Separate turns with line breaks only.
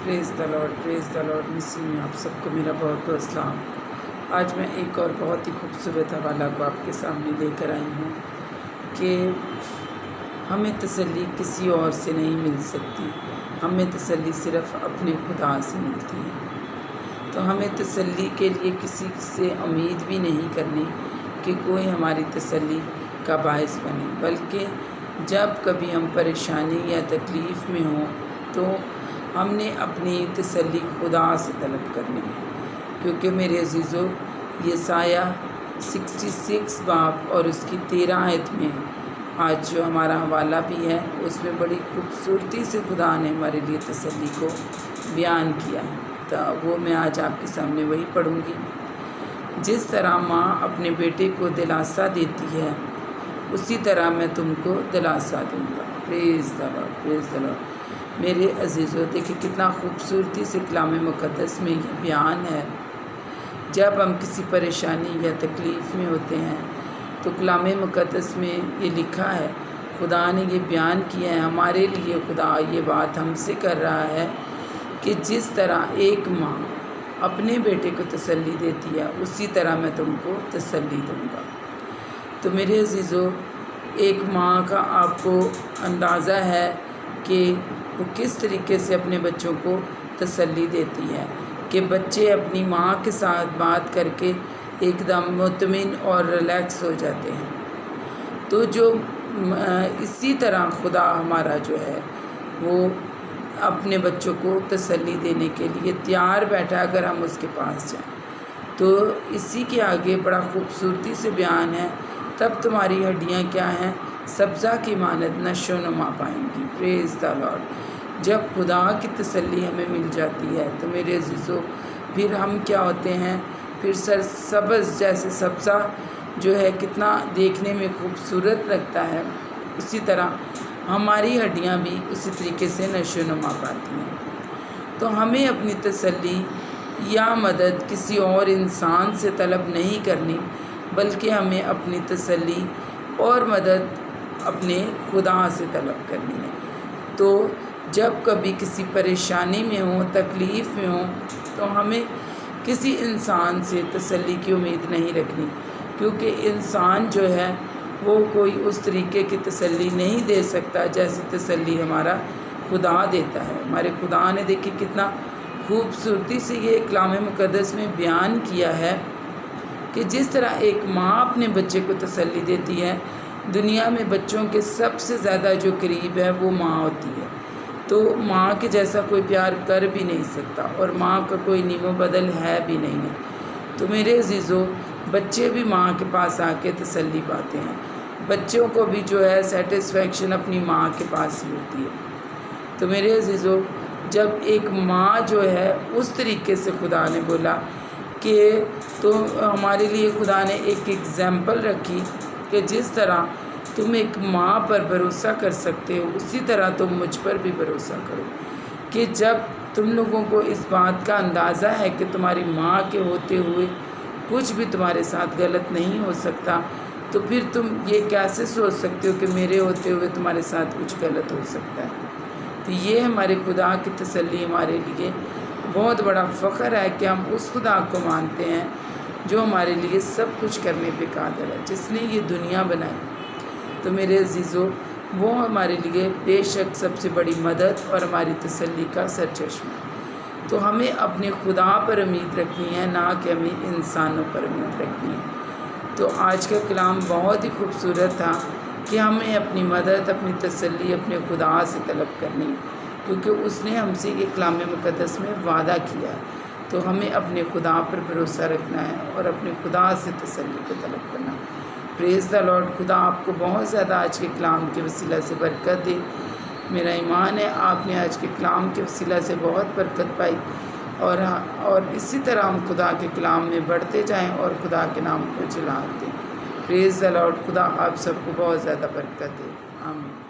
Praise the Lord मसीह में आप सबको मेरा बहुत बहुत सलाम। आज मैं एक और बहुत ही खूबसूरत हवाला को आपके सामने लेकर आई हूँ कि हमें तसल्ली किसी और से नहीं मिल सकती, हमें तसल्ली सिर्फ़ अपने खुदा से मिलती है। तो हमें तसल्ली के लिए किसी से उम्मीद भी नहीं करनी कि कोई हमारी तसल्ली का बायस बने, बल्कि जब कभी हम परेशानी या तकलीफ़ में हों तो हमने अपनी तसल्ली खुदा से तलब करनी है। क्योंकि मेरे अज़ीज़ों, यसाया 66 बाब और उसकी 13 आयत में आज जो हमारा हवाला भी है उसमें बड़ी खूबसूरती से खुदा ने हमारे लिए तसल्ली को बयान किया है। तो वो मैं आज आपके सामने वही पढ़ूँगी। जिस तरह माँ अपने बेटे को दिलासा देती है उसी तरह मैं तुमको दिलासा दूँगा। Praise the Lord. मेरे अज़ीज़ों, देखिए कितना खूबसूरती से कलाम मुक़द्दस में ये बयान है। जब हम किसी परेशानी या तकलीफ़ में होते हैं तो कलाम मुक़द्दस में ये लिखा है, खुदा ने ये बयान किया है हमारे लिए। खुदा ये बात हमसे कर रहा है कि जिस तरह एक माँ अपने बेटे को तसल्ली देती है उसी तरह मैं तुमको तसल्ली दूँगा। तो मेरे अज़ीज़ों, एक माँ का आपको अंदाज़ा है कि वो किस तरीके से अपने बच्चों को तसल्ली देती है कि बच्चे अपनी माँ के साथ बात करके एकदम मुतमिन और रिलैक्स हो जाते हैं। तो जो इसी तरह खुदा हमारा जो है वो अपने बच्चों को तसल्ली देने के लिए तैयार बैठा है अगर हम उसके पास जाएं। तो इसी के आगे बड़ा खूबसूरती से बयान है, तब तुम्हारी हड्डियाँ क्या हैं, सब्ज़ा की मानद नशो नुमा पाएंगी। Praise the Lord. जब खुदा की तसल्ली हमें मिल जाती है तो मेरे अज़ीज़ों फिर हम क्या होते हैं, फिर सब्ज़ जैसे सब्ज़ा जो है कितना देखने में खूबसूरत लगता है, उसी तरह हमारी हड्डियाँ भी उसी तरीके से नशो नुमा पाती हैं। तो हमें अपनी तसल्ली या मदद किसी और इंसान से तलब नहीं करनी, बल्कि हमें अपनी तसल्ली और मदद अपने खुदा से तलब करनी है। तो जब कभी किसी परेशानी में हो, तकलीफ़ में हो, तो हमें किसी इंसान से तसल्ली की उम्मीद नहीं रखनी, क्योंकि इंसान जो है वो कोई उस तरीके की तसल्ली नहीं दे सकता जैसी तसल्ली हमारा खुदा देता है। हमारे खुदा ने देखिए कितना खूबसूरती से ये कलाम मुक़द्दस में बयान किया है कि जिस तरह एक माँ अपने बच्चे को तसल्ली देती है, दुनिया में बच्चों के सबसे ज़्यादा जो करीब है वो माँ होती है। तो माँ के जैसा कोई प्यार कर भी नहीं सकता और माँ का कोई नीमो बदल है भी नहीं है। तो मेरे अज़ीज़ों, बच्चे भी माँ के पास आके तसल्ली पाते हैं। बच्चों को भी जो है सेटिस्फेक्शन अपनी माँ के पास ही होती है। तो मेरे अज़ीज़ों, जब एक माँ जो है उस तरीके से खुदा ने बोला कि तो हमारे लिए खुदा ने एक एग्ज़ाम्पल रखी कि जिस तरह तुम एक माँ पर भरोसा कर सकते हो उसी तरह तुम मुझ पर भी भरोसा करो। कि जब तुम लोगों को इस बात का अंदाज़ा है कि तुम्हारी माँ के होते हुए कुछ भी तुम्हारे साथ गलत नहीं हो सकता, तो फिर तुम ये कैसे सोच सकते हो कि मेरे होते हुए तुम्हारे साथ कुछ गलत हो सकता है। तो ये हमारे खुदा की तसल्ली हमारे लिए बहुत बड़ा फ़ख्र है कि हम उस खुदा को मानते हैं जो हमारे लिए सब कुछ करने पे कादिर है, जिसने ये दुनिया बनाई। तो मेरे अज़ीज़ों, वो हमारे लिए बेशक सबसे बड़ी मदद और हमारी तसल्ली का सरचश्मा है। तो हमें अपने खुदा पर उम्मीद रखनी है, ना कि हमें इंसानों पर उम्मीद रखनी है। तो आज का कलाम बहुत ही खूबसूरत था कि हमें अपनी मदद, अपनी तसल्ली अपने खुदा से तलब करनी है, क्योंकि उसने हमसे ये कलाम मुक़द्दस में वादा किया है। तो हमें अपने खुदा पर भरोसा रखना है और अपने खुदा से तसल्ली को तलब करना है। Praise the Lord. खुदा आपको बहुत ज़्यादा आज के कलाम के वसीला से बरकत दे। मेरा ईमान है आपने आज के कलाम के वसीला से बहुत बरकत पाई, और इसी तरह हम खुदा के कलाम में बढ़ते जाएं और खुदा के नाम को जलाल दें। Praise the Lord. खुदा आप सबको बहुत ज़्यादा बरकत दे। आमीन।